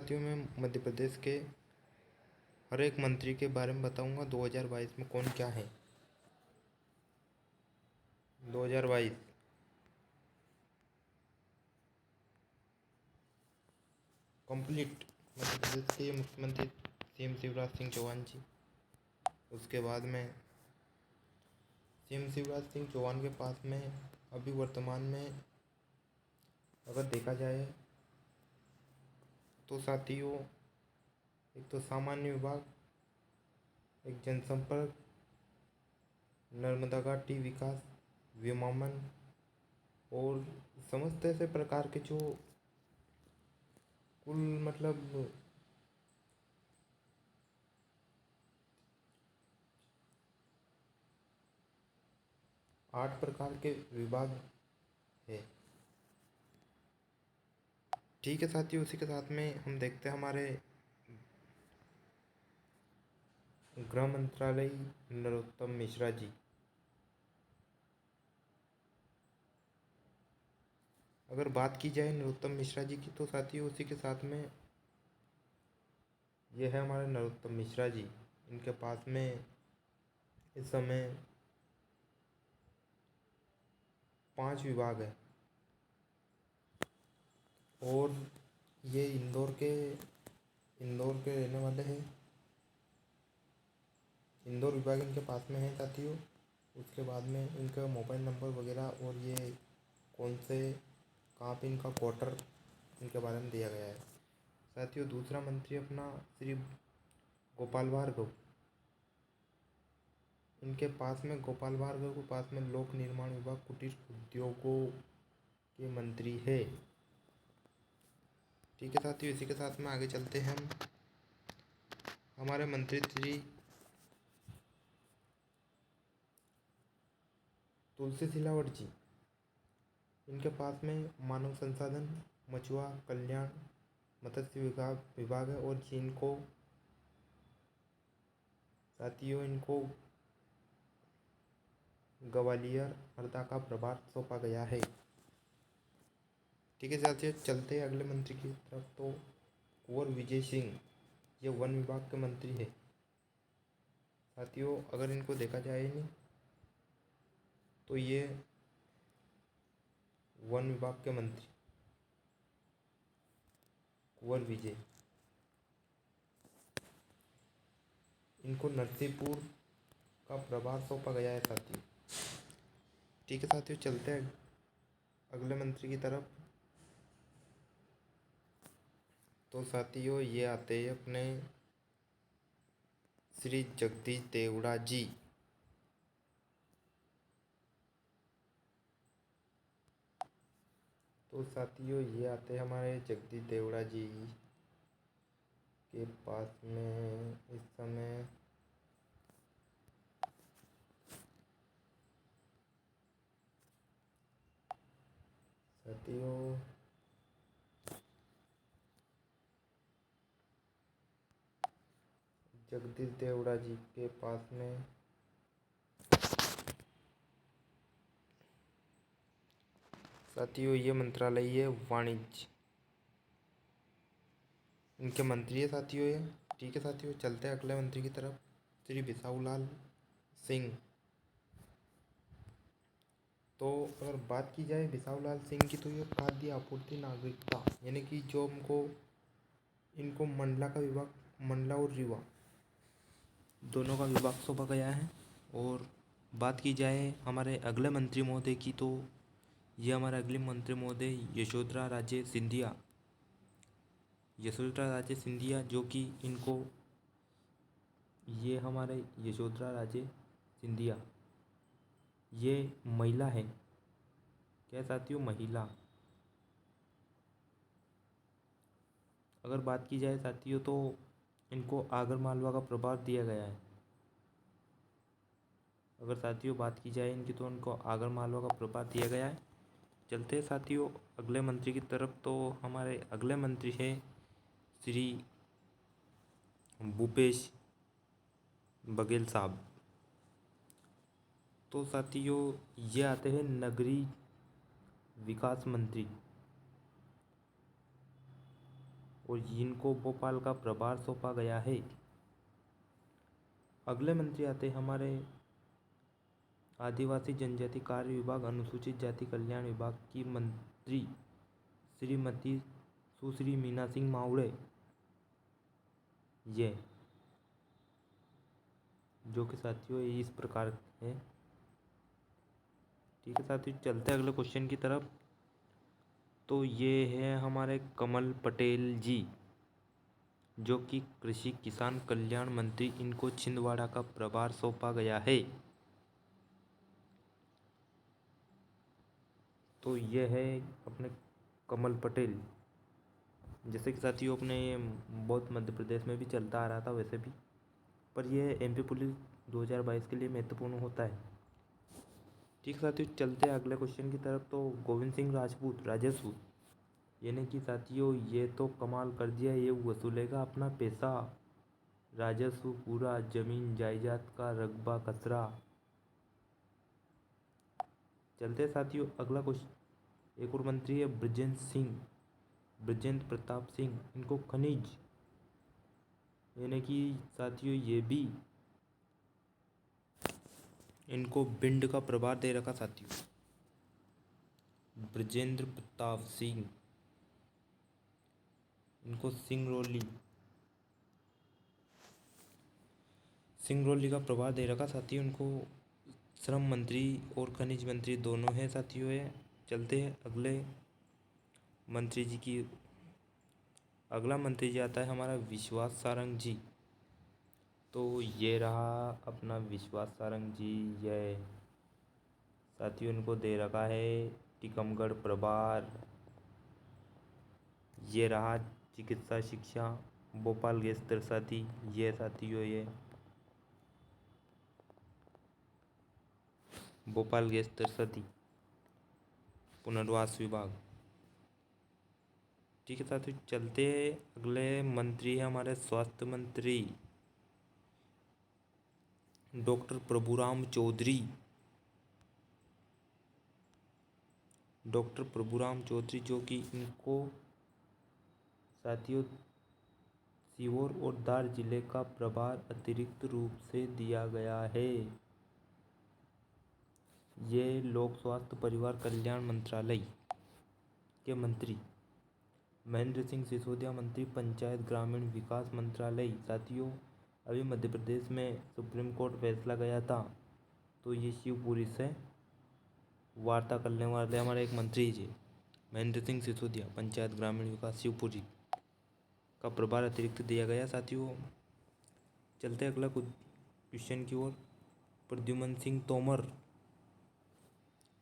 साथियों, मैं मध्य प्रदेश के हर एक मंत्री के बारे में बताऊंगा 2022 में कौन क्या है। 2022 कंप्लीट मध्य प्रदेश के मुख्यमंत्री सीएम शिवराज सिंह चौहान जी। उसके बाद में सीएम शिवराज सिंह चौहान के पास में अभी वर्तमान में अगर देखा जाए तो साथियों, एक तो सामान्य विभाग, एक जनसंपर्क, नर्मदा घाटी विकास, विमानन और समस्त ऐसे प्रकार के जो कुल मतलब 8 प्रकार के विभाग है। ठीक है साथियों, उसी के साथ में हम देखते हैं हमारे गृह मंत्रालय नरोत्तम मिश्रा जी। अगर बात की जाए नरोत्तम मिश्रा जी की तो साथियों, उसी के साथ में यह है हमारे नरोत्तम मिश्रा जी। इनके पास में इस समय 5 विभाग है और ये इंदौर के रहने वाले हैं। इंदौर विभाग इनके पास में है साथियों। उसके बाद में इनका मोबाइल नंबर वगैरह और ये कौन से कहाँ पे इनका क्वार्टर इनके बारे में दिया गया है साथियों। दूसरा मंत्री अपना श्री गोपाल भार्गव। इनके पास में गोपाल भार्गव के पास में लोक निर्माण विभाग, कुटीर उद्योगों के मंत्री है। ठीक है साथियों, इसी के साथ में आगे चलते हैं हम हमारे मंत्री श्री तुलसी सिलावट जी। इनके पास में मानव संसाधन, मछुआ कल्याण, मत्स्य विभाग है और जिनको साथियों इनको ग्वालियर हरदा का प्रभार सौंपा गया है। ठीक है साथियों, चलते हैं अगले मंत्री की तरफ। तो कुंवर विजय सिंह, ये वन विभाग के मंत्री है साथियों। अगर इनको देखा जाए नहीं तो ये वन विभाग के मंत्री कुंवर विजय, इनको नरसिंहपुर का प्रभार सौंपा गया है साथियों। ठीक है साथियों, चलते हैं अगले मंत्री की तरफ। तो साथियों, ये आते हैं अपने श्री जगदीश देवड़ा जी। तो साथियों, ये आते हैं हमारे जगदीश देवड़ा जी के पास में इस समय साथियों जगदीश देवड़ा जी के पास में साथियों ये मंत्रालय है वाणिज्य, इनके मंत्री है साथियों ये। ठीक है साथियों, चलते हैं अगले मंत्री की तरफ। श्री बिसाहूलाल सिंह। तो अगर बात की जाए बिसाहूलाल सिंह की तो ये खाद्य आपूर्ति नागरिकता यानी कि जो इनको मंडला का विभाग, मंडला और रीवा दोनों का विभाग सौंपा गया है। और बात की जाए हमारे अगले मंत्री महोदय की तो ये हमारे अगले मंत्री महोदय यशोधरा राजे सिंधिया। यशोधरा राजे सिंधिया जो कि इनको ये हमारे यशोधरा राजे सिंधिया ये महिला है। क्या साथियों? महिला। अगर बात की जाए साथियों तो इनको आगर मालवा का प्रभार दिया गया है। अगर साथियों बात की जाए इनकी तो उनको आगर मालवा का प्रभार दिया गया है। चलते हैं साथियों अगले मंत्री की तरफ। तो हमारे अगले मंत्री हैं श्री भूपेश बघेल साहब। तो साथियों ये आते हैं नगरीय विकास मंत्री और इनको भोपाल का प्रभार सौंपा गया है। अगले मंत्री आते हैं हमारे आदिवासी जनजाति कार्य विभाग अनुसूचित जाति कल्याण विभाग की मंत्री श्रीमती सुश्री मीना सिंह मावड़े, ये जो कि साथियों इस प्रकार है। ठीक है साथियों, चलते हैं अगले क्वेश्चन की तरफ। तो ये है हमारे कमल पटेल जी, जो कि कृषि किसान कल्याण मंत्री, इनको छिंदवाड़ा का प्रभार सौंपा गया है। तो ये है अपने कमल पटेल। जैसे कि साथियों अपने बहुत मध्य प्रदेश में भी चलता आ रहा था वैसे भी, पर यह एमपी पुलिस 2022 के लिए महत्वपूर्ण होता है। ठीक है साथियों, चलते हैं अगले क्वेश्चन की तरफ। तो गोविंद सिंह राजपूत राजस्व, यानी कि साथियों ये तो कमाल कर दिया, ये वसूलेगा अपना पैसा, राजस्व पूरा जमीन जायदाद का रकबा कचरा। चलते हैं साथियों अगला क्वेश्चन। एक और मंत्री है ब्रजेंद्र प्रताप सिंह, इनको खनिज, यानी कि साथियों ये भी इनको भिंड का प्रभार दे रखा साथियों। ब्रजेंद्र प्रताप सिंह, इनको सिंगरौली का प्रभार दे रखा साथियों। उनको श्रम मंत्री और खनिज मंत्री दोनों हैं साथियों। ये चलते हैं अगले मंत्री जी की। अगला मंत्री जी आता है हमारा विश्वास सारंग जी। तो ये रहा अपना विश्वास सारंग जी, ये साथियों इनको दे रखा है टीकमगढ़ प्रभार। ये रहा चिकित्सा शिक्षा भोपाल गैस तरसाती, ये साथियों ये भोपाल गैस तरसाती पुनर्वास विभाग। ठीक है साथियों, चलते हैं अगले मंत्री है हमारे स्वास्थ्य मंत्री डॉक्टर प्रभुराम चौधरी। जो कि इनको साथियों सीहोर और धार जिले का प्रभार अतिरिक्त रूप से दिया गया है। ये लोक स्वास्थ्य परिवार कल्याण मंत्रालय के मंत्री महेंद्र सिंह सिसोदिया, मंत्री पंचायत ग्रामीण विकास मंत्रालय। साथियों अभी मध्य प्रदेश में सुप्रीम कोर्ट फैसला गया था, तो ये शिवपुरी से वार्ता करने वाले हमारे एक मंत्री जी महेंद्र सिंह सिसोदिया, पंचायत ग्रामीण विकास शिवपुरी का प्रभार अतिरिक्त दिया गया साथियों। चलते अगला क्वेश्चन की ओर। प्रद्युमन सिंह तोमर,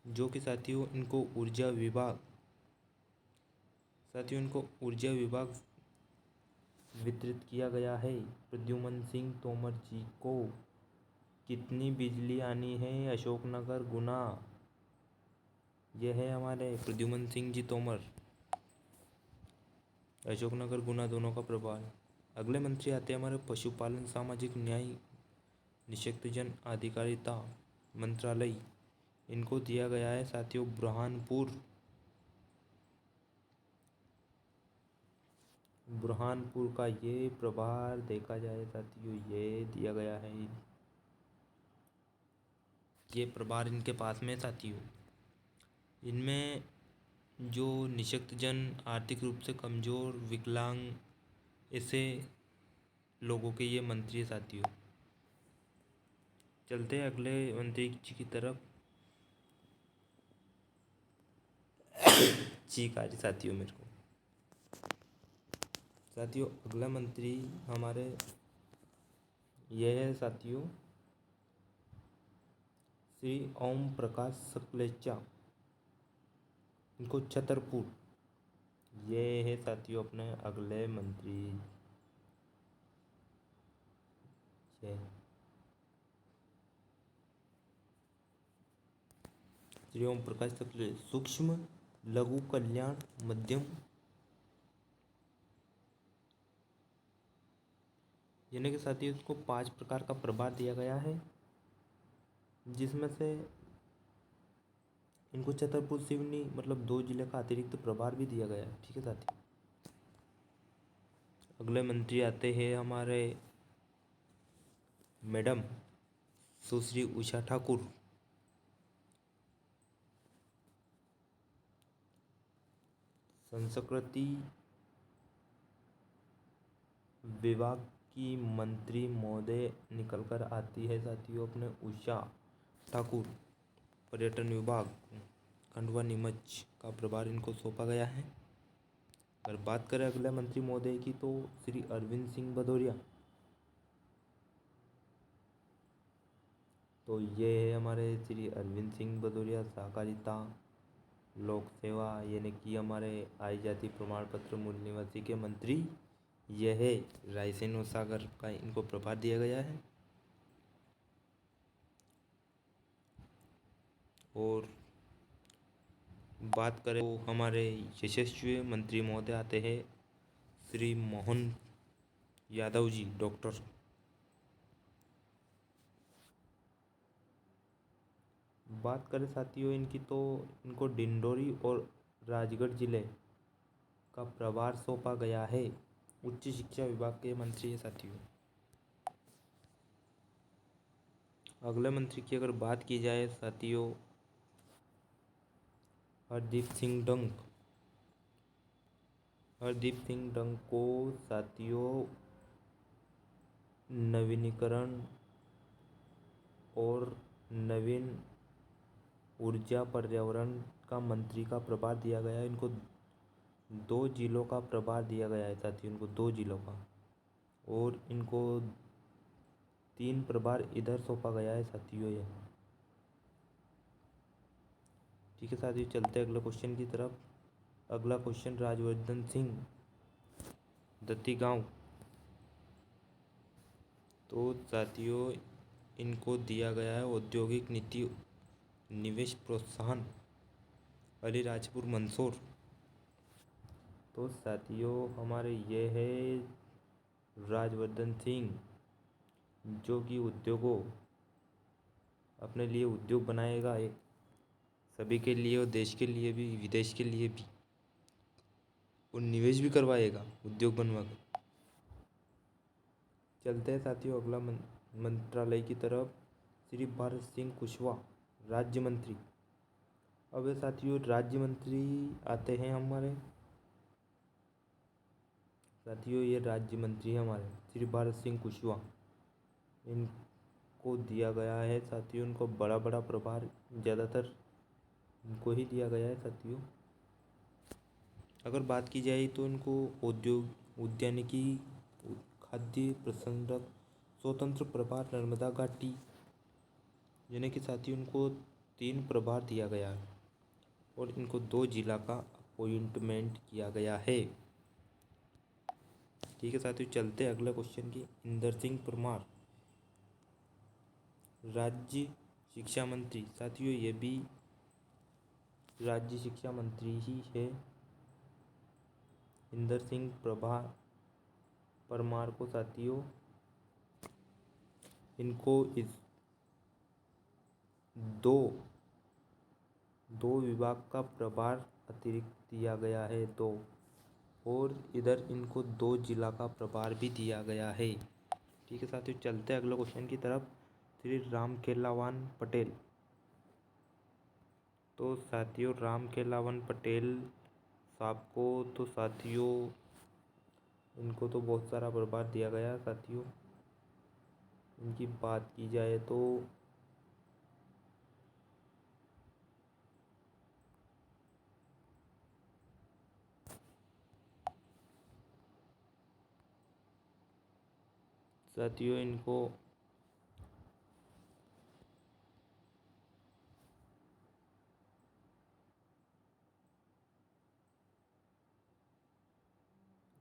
जो कि साथियों इनको ऊर्जा विभाग वितरित किया गया है। प्रद्युमन सिंह तोमर जी को कितनी बिजली आनी है अशोकनगर गुना, यह है हमारे प्रद्युमन सिंह जी तोमर, अशोकनगर गुना दोनों का प्रभार। अगले मंत्री आते हैं हमारे पशुपालन सामाजिक न्याय निशक्तजन अधिकारिता मंत्रालय, इनको दिया गया है साथियों बुरहानपुर का ये प्रभार देखा जाए साथियों, ये दिया गया है, ये प्रभार इनके पास में साथियों। इनमें जो निशक्तजन, आर्थिक रूप से कमज़ोर, विकलांग, ऐसे लोगों के ये मंत्री साथियों। चलते हैं अगले मंत्री जी की तरफ। चीख आ रही साथियों मेरे को। साथियों अगला मंत्री हमारे ये है साथियों श्री ओम प्रकाश सकलेचा, इनको छतरपुर, ये है साथियों अपने अगले मंत्री। श्री ओम प्रकाश सकले, सूक्ष्म लघु कल्याण मध्यम, यानी कि साथियों इसको 5 प्रकार का प्रभार दिया गया है, जिसमें से इनको छतरपुर सिवनी मतलब 2 जिले का अतिरिक्त प्रभार भी दिया गया है। ठीक है साथियों, अगले मंत्री आते हैं हमारे मैडम सुश्री उषा ठाकुर। संस्कृति विभाग की मंत्री महोदय निकल कर आती है साथियों अपने उषा ठाकुर। पर्यटन विभाग खंडवा नीमच का प्रभार इनको सौंपा गया है। अगर बात करें अगले मंत्री महोदय की तो श्री अरविंद सिंह भदौरिया। तो ये है हमारे श्री अरविंद सिंह भदौरिया, सहकारिता लोक सेवा यानी कि हमारे आय जाति प्रमाण पत्र मूल निवासी के मंत्री। यह है रायसेन और सागर का इनको प्रभार दिया गया है। और बात करें तो हमारे यशस्वी मंत्री महोदय आते हैं श्री मोहन यादव जी डॉक्टर। बात करें साथियों इनकी तो इनको डिंडोरी और राजगढ़ जिले का प्रभार सौंपा गया है। उच्च शिक्षा विभाग के मंत्री है साथियों। अगले मंत्री की अगर बात की जाए साथियों हरदीप सिंह डंग। हरदीप सिंह डंग को साथियों नवीनीकरण और नवीन ऊर्जा पर्यावरण का मंत्री का प्रभार दिया गया है। इनको 2 जिलों का प्रभार दिया गया है साथियों, इनको 2 जिलों का। और इनको 3 प्रभार इधर सौंपा गया है साथियों ये। ठीक है साथियों, चलते हैं अगले क्वेश्चन की तरफ। अगला क्वेश्चन राजवर्धन सिंह दत्ती गांव। तो साथियों इनको दिया गया है औद्योगिक नीति निवेश प्रोत्साहन अलीराजपुर मंदसौर। तो साथियों हमारे ये है राजवर्धन सिंह जो कि उद्योगों अपने लिए उद्योग बनाएगा एक सभी के लिए और देश के लिए भी विदेश के लिए भी, और निवेश भी करवाएगा उद्योग बनवा कर। चलते हैं साथियों अगला मंत्रालय की तरफ। श्री भारत सिंह कुशवाहा राज्य मंत्री। अब ये साथियों राज्य मंत्री आते हैं हमारे साथियों, ये राज्य मंत्री हैं हमारे श्री भारत सिंह कुशवाहा। इनको दिया गया है साथियों, इनको बड़ा बड़ा प्रभार ज़्यादातर इनको ही दिया गया है साथियों। अगर बात की जाए तो इनको उद्योग उद्यानिकी खाद्य प्रसंस्करण स्वतंत्र प्रभार नर्मदा घाटी यानी कि साथियों उनको 3 प्रभार दिया गया है और इनको 2 जिला का अपॉइंटमेंट किया गया है। ठीक है साथियों, चलते हैं अगले क्वेश्चन की। इंदर सिंह परमार राज्य शिक्षा मंत्री। साथियों ये भी राज्य शिक्षा मंत्री ही है। इंदर सिंह परमार को साथियों इनको इस दो विभाग का प्रभार अतिरिक्त दिया गया है 2, और इधर इनको 2 जिला का प्रभार भी दिया गया है। ठीक है साथियों, चलते हैं अगले क्वेश्चन की तरफ। श्री रामखेलावन पटेल। तो साथियों रामखेलावन पटेल साहब को तो साथियों इनको तो बहुत सारा प्रभार दिया गया है साथियों। इनकी बात की जाए तो साथियों इनको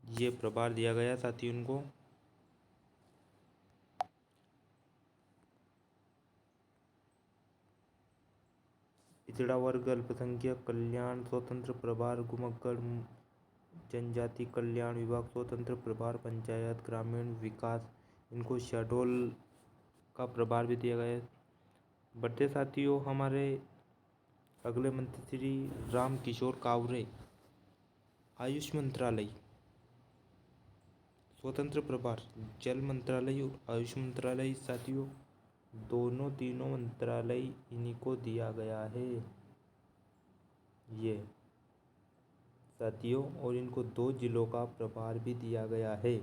ये प्रभार दिया गया साथियों इनको। पिछड़ा वर्ग अल्पसंख्यक कल्याण स्वतंत्र प्रभार घुमक्कड़ जनजाति कल्याण विभाग स्वतंत्र प्रभार पंचायत ग्रामीण विकास इनको शहडोल का प्रभार भी दिया गया है। बढ़ते साथियों हमारे अगले मंत्री श्री राम किशोर कावरे आयुष मंत्रालय स्वतंत्र प्रभार जल मंत्रालय और आयुष मंत्रालय साथियों, दोनों तीनों मंत्रालय इन्हीं को दिया गया है ये साथियों। और इनको 2 जिलों का प्रभार भी दिया गया है।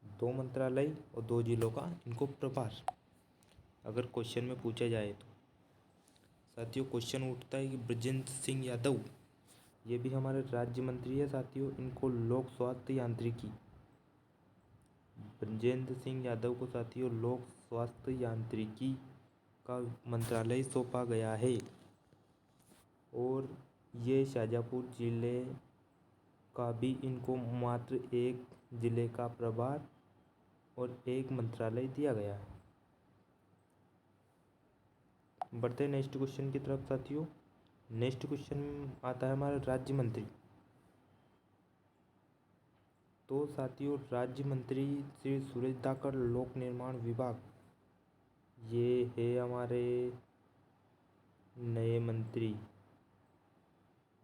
2 मंत्रालय और 2 जिलों का इनको प्रभार, अगर क्वेश्चन में पूछा जाए तो। साथियों क्वेश्चन उठता है कि ब्रजेंद्र सिंह यादव, ये भी हमारे राज्य मंत्री है साथियों। इनको लोक स्वास्थ्य यांत्रिकी, ब्रजेंद्र सिंह यादव को साथियों लोक स्वास्थ्य यांत्रिकी का मंत्रालय सौंपा गया है। और ये शाजापुर जिले का भी इनको मात्र एक जिले का प्रभार और एक मंत्रालय दिया गया है। बढ़ते हैं नेक्स्ट क्वेश्चन की तरफ साथियों। नेक्स्ट क्वेश्चन आता है हमारा राज्य मंत्री। तो साथियों राज्य मंत्री श्री सुरेश धाकड़, लोक निर्माण विभाग, ये है हमारे नए मंत्री।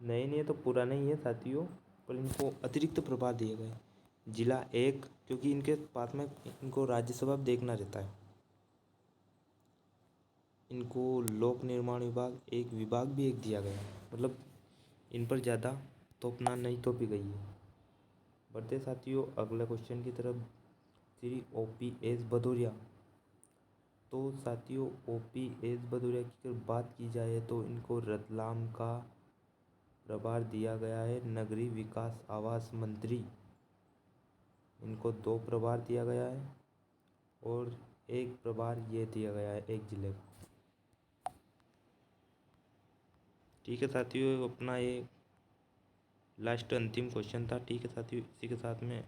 नए नहीं है तो पुराने ही है साथियों, पर इनको अतिरिक्त प्रभार दिए गए। जिला 1, क्योंकि इनके पास में इनको राज्यसभा देखना रहता है। इनको लोक निर्माण विभाग एक विभाग भी एक दिया गया है, मतलब इन पर ज़्यादा तोपना नहीं तोपी गई है। बढ़ते साथियों अगला क्वेश्चन की तरफ। श्री OPS भदौरिया। तो साथियों OPS भदौरिया की अगर बात की जाए तो इनको रतलाम का प्रभार दिया गया है, नगरीय विकास आवास मंत्री। इनको 2 प्रभार दिया गया है और एक प्रभार ये दिया गया है एक जिले को। ठीक है साथियों, अपना ये लास्ट अंतिम क्वेश्चन था। ठीक है साथियों, इसी के साथ में